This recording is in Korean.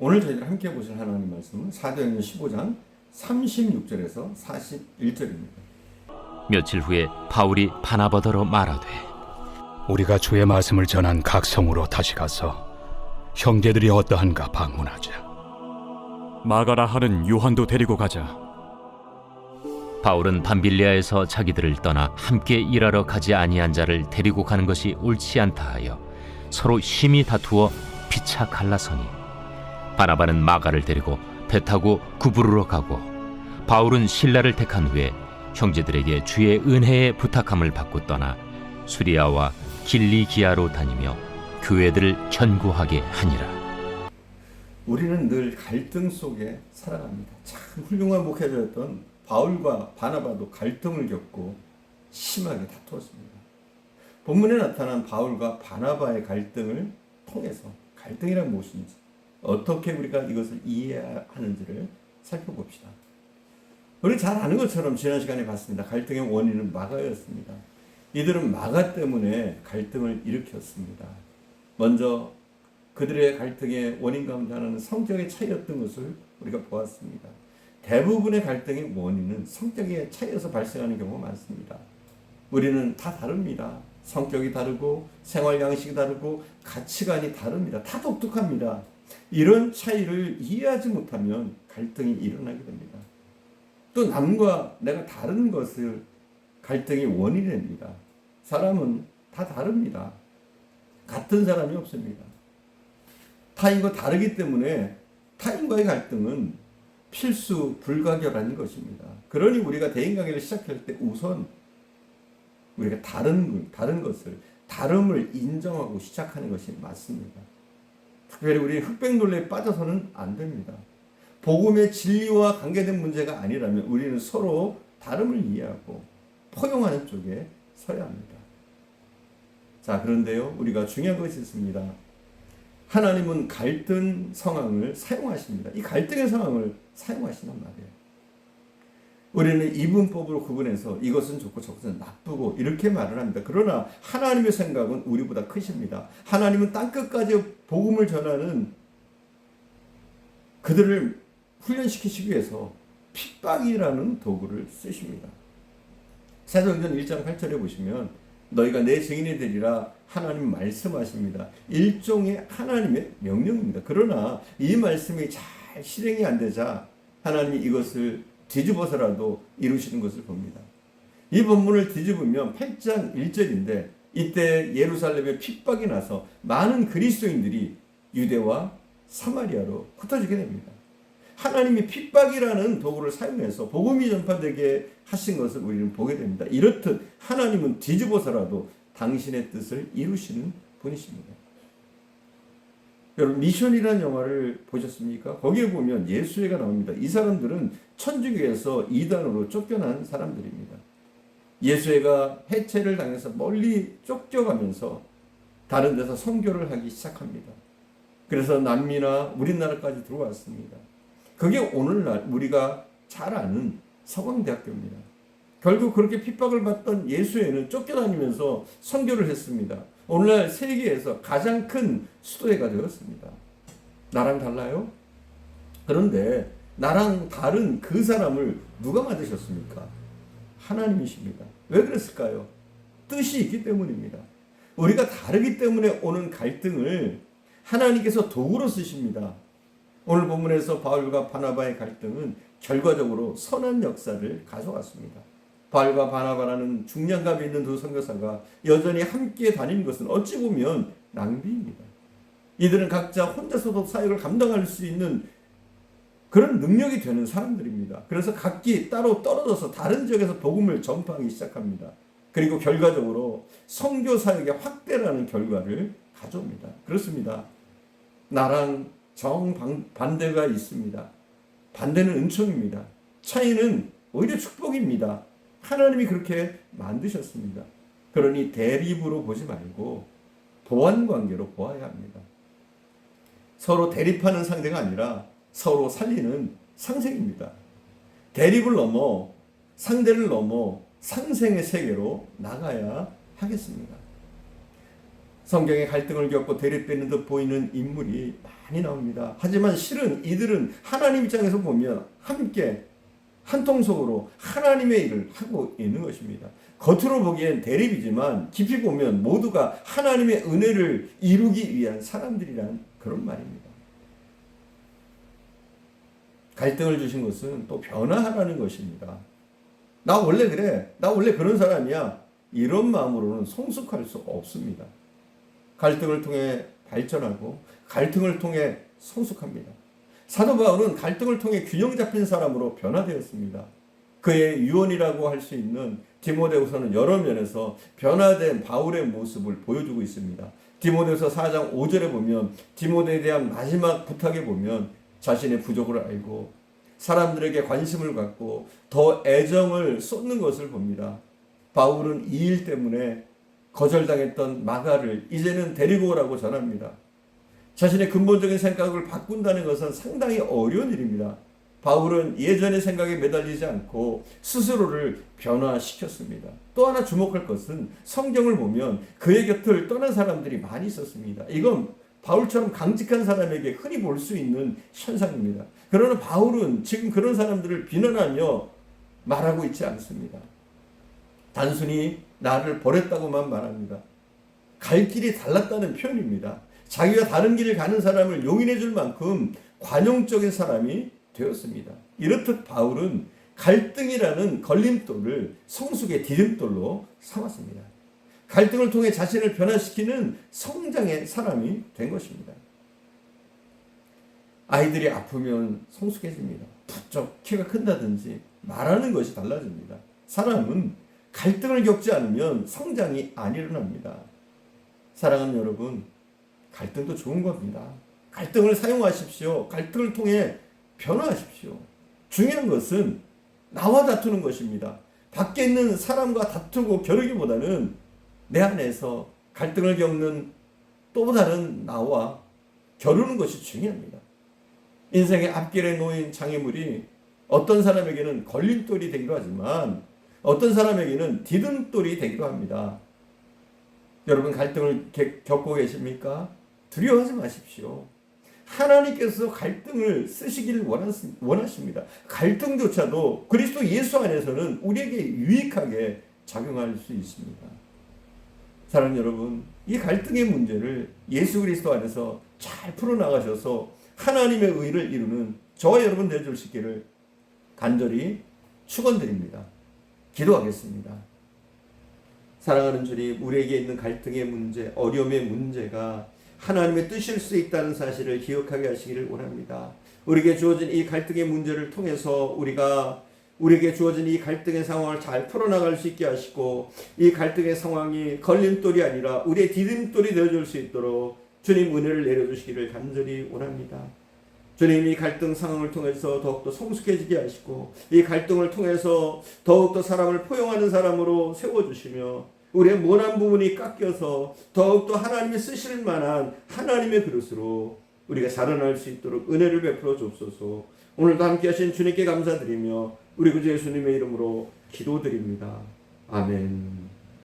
오늘 저희들이 함께 보실 하나님 말씀은 사도행전 15장 36절에서 41절입니다. 며칠 후에 바울이 바나바더러 말하되 우리가 주의 말씀을 전한 각 성으로 다시 가서 형제들이 어떠한가 방문하자. 마가라 하는 요한도 데리고 가자. 바울은 밤빌리아에서 자기들을 떠나 함께 일하러 가지 아니한 자를 데리고 가는 것이 옳지 않다 하여 서로 심히 다투어 피차 갈라서니 바나바는 마가를 데리고 배 타고 구부르러 가고 바울은 실라를 택한 후에 형제들에게 주의 은혜에 부탁함을 받고 떠나 수리아와 길리기아로 다니며 교회들을 견고하게 하니라. 우리는 늘 갈등 속에 살아갑니다. 참 훌륭한 목회자였던 바울과 바나바도 갈등을 겪고 심하게 다투었습니다. 본문에 나타난 바울과 바나바의 갈등을 통해서 갈등이란 무엇인지, 어떻게 우리가 이것을 이해하는지를 살펴봅시다. 우리 잘 아는 것처럼 지난 시간에 봤습니다. 갈등의 원인은 마가였습니다. 이들은 마가 때문에 갈등을 일으켰습니다. 먼저 그들의 갈등의 원인 가운데 하나는 성격의 차이였던 것을 우리가 보았습니다. 대부분의 갈등의 원인은 성격의 차이에서 발생하는 경우가 많습니다. 우리는 다 다릅니다. 성격이 다르고 생활 양식이 다르고 가치관이 다릅니다. 다 독특합니다. 이런 차이를 이해하지 못하면 갈등이 일어나게 됩니다. 또 남과 내가 다른 것을 갈등의 원인이 됩니다. 사람은 다 다릅니다. 같은 사람이 없습니다. 타인과 다르기 때문에 타인과의 갈등은 필수 불가결한 것입니다. 그러니 우리가 대인관계를 시작할 때 우선 우리가 다른 것을, 다름을 인정하고 시작하는 것이 맞습니다. 특별히 우리 흑백논리에 빠져서는 안 됩니다. 복음의 진리와 관계된 문제가 아니라면 우리는 서로 다름을 이해하고 포용하는 쪽에 서야 합니다. 자, 그런데요, 우리가 중요한 것이 있습니다. 하나님은 갈등 상황을 사용하십니다. 이 갈등의 상황을 사용하신단 말이에요. 우리는 이분법으로 구분해서 이것은 좋고 저것은 나쁘고 이렇게 말을 합니다. 그러나 하나님의 생각은 우리보다 크십니다. 하나님은 땅끝까지 복음을 전하는 그들을 훈련시키시기 위해서 핍박이라는 도구를 쓰십니다. 사도행전 1장 8절에 보시면 너희가 내 증인이 되리라 하나님 말씀하십니다. 일종의 하나님의 명령입니다. 그러나 이 말씀이 잘 실행이 안 되자 하나님이 이것을 뒤집어서라도 이루시는 것을 봅니다. 이 본문을 뒤집으면 8장 1절인데 이때 예루살렘에 핍박이 나서 많은 그리스도인들이 유대와 사마리아로 흩어지게 됩니다. 하나님이 핍박이라는 도구를 사용해서 복음이 전파되게 하신 것을 우리는 보게 됩니다. 이렇듯 하나님은 뒤집어서라도 당신의 뜻을 이루시는 분이십니다. 여러분, 미션이라는 영화를 보셨습니까? 거기에 보면 예수회가 나옵니다. 이 사람들은 천주교에서 이단으로 쫓겨난 사람들입니다. 예수회가 해체를 당해서 멀리 쫓겨가면서 다른 데서 선교를 하기 시작합니다. 그래서 남미나 우리나라까지 들어왔습니다. 그게 오늘날 우리가 잘 아는 서강대학교입니다. 결국 그렇게 핍박을 받던 예수회는 쫓겨다니면서 선교를 했습니다. 오늘날 세계에서 가장 큰 수도회가 되었습니다. 나랑 달라요? 그런데 나랑 다른 그 사람을 누가 만드셨습니까? 하나님이십니다. 왜 그랬을까요? 뜻이 있기 때문입니다. 우리가 다르기 때문에 오는 갈등을 하나님께서 도구로 쓰십니다. 오늘 본문에서 바울과 바나바의 갈등은 결과적으로 선한 역사를 가져왔습니다. 바울과 바나바라는 중량감 있는 두 선교사가 여전히 함께 다니는 것은 어찌 보면 낭비입니다. 이들은 각자 혼자서도 사역을 감당할 수 있는 그런 능력이 되는 사람들입니다. 그래서 각기 따로 떨어져서 다른 지역에서 복음을 전파하기 시작합니다. 그리고 결과적으로 선교 사역의 확대라는 결과를 가져옵니다. 그렇습니다. 나랑 정반대가 있습니다. 반대는 은총입니다. 차이는 오히려 축복입니다. 하나님이 그렇게 만드셨습니다. 그러니 대립으로 보지 말고 보완관계로 보아야 합니다. 서로 대립하는 상대가 아니라 서로 살리는 상생입니다. 대립을 넘어 상대를 넘어 상생의 세계로 나가야 하겠습니다. 성경에 갈등을 겪고 대립되는 듯 보이는 인물이 많이 나옵니다. 하지만 실은 이들은 하나님 입장에서 보면 함께 한 통속으로 하나님의 일을 하고 있는 것입니다. 겉으로 보기엔 대립이지만 깊이 보면 모두가 하나님의 은혜를 이루기 위한 사람들이란 그런 말입니다. 갈등을 주신 것은 또 변화하라는 것입니다. 나 원래 그래. 나 원래 그런 사람이야. 이런 마음으로는 성숙할 수 없습니다. 갈등을 통해 발전하고 갈등을 통해 성숙합니다. 사도 바울은 갈등을 통해 균형 잡힌 사람으로 변화되었습니다. 그의 유언이라고 할 수 있는 디모데후서는 여러 면에서 변화된 바울의 모습을 보여주고 있습니다. 디모데후서 4장 5절에 보면 디모데에 대한 마지막 부탁에 보면 자신의 부족을 알고 사람들에게 관심을 갖고 더 애정을 쏟는 것을 봅니다. 바울은 이 일 때문에 거절당했던 마가를 이제는 데리고 오라고 전합니다. 자신의 근본적인 생각을 바꾼다는 것은 상당히 어려운 일입니다. 바울은 예전의 생각에 매달리지 않고 스스로를 변화시켰습니다. 또 하나 주목할 것은 성경을 보면 그의 곁을 떠난 사람들이 많이 있었습니다. 이건 바울처럼 강직한 사람에게 흔히 볼 수 있는 현상입니다. 그러나 바울은 지금 그런 사람들을 비난하며 말하고 있지 않습니다. 단순히 나를 버렸다고만 말합니다. 갈 길이 달랐다는 표현입니다. 자기가 다른 길을 가는 사람을 용인해 줄 만큼 관용적인 사람이 되었습니다. 이렇듯 바울은 갈등이라는 걸림돌을 성숙의 디딤돌로 삼았습니다. 갈등을 통해 자신을 변화시키는 성장의 사람이 된 것입니다. 아이들이 아프면 성숙해집니다. 부쩍 키가 큰다든지 말하는 것이 달라집니다. 사람은 갈등을 겪지 않으면 성장이 안 일어납니다. 사랑하는 여러분, 갈등도 좋은 겁니다. 갈등을 사용하십시오. 갈등을 통해 변화하십시오. 중요한 것은 나와 다투는 것입니다. 밖에 있는 사람과 다투고 겨루기보다는 내 안에서 갈등을 겪는 또 다른 나와 겨루는 것이 중요합니다. 인생의 앞길에 놓인 장애물이 어떤 사람에게는 걸림돌이 되기도 하지만 어떤 사람에게는 디딤돌이 되기도 합니다. 여러분 갈등을 겪고 계십니까? 두려워하지 마십시오. 하나님께서 갈등을 쓰시기를 원하십니다. 갈등조차도 그리스도 예수 안에서는 우리에게 유익하게 작용할 수 있습니다. 사랑하는 여러분, 이 갈등의 문제를 예수 그리스도 안에서 잘 풀어나가셔서 하나님의 의를 이루는 저와 여러분 되어줄 수 있기를 간절히 축원드립니다. 기도하겠습니다. 사랑하는 주님, 우리에게 있는 갈등의 문제, 어려움의 문제가 하나님의 뜻일 수 있다는 사실을 기억하게 하시기를 원합니다. 우리에게 주어진 이 갈등의 문제를 통해서 우리에게 주어진 이 갈등의 상황을 잘 풀어나갈 수 있게 하시고 이 갈등의 상황이 걸림돌이 아니라 우리의 디딤돌이 되어줄 수 있도록 주님 은혜를 내려주시기를 간절히 원합니다. 주님, 이 갈등 상황을 통해서 더욱더 성숙해지게 하시고 이 갈등을 통해서 더욱더 사람을 포용하는 사람으로 세워주시며 우리의 모난 부분이 깎여서 더욱더 하나님이 쓰실 만한 하나님의 그릇으로 우리가 자라날 수 있도록 은혜를 베풀어 주옵소서. 오늘도 함께 하신 주님께 감사드리며 우리 구주 예수님의 이름으로 기도드립니다. 아멘.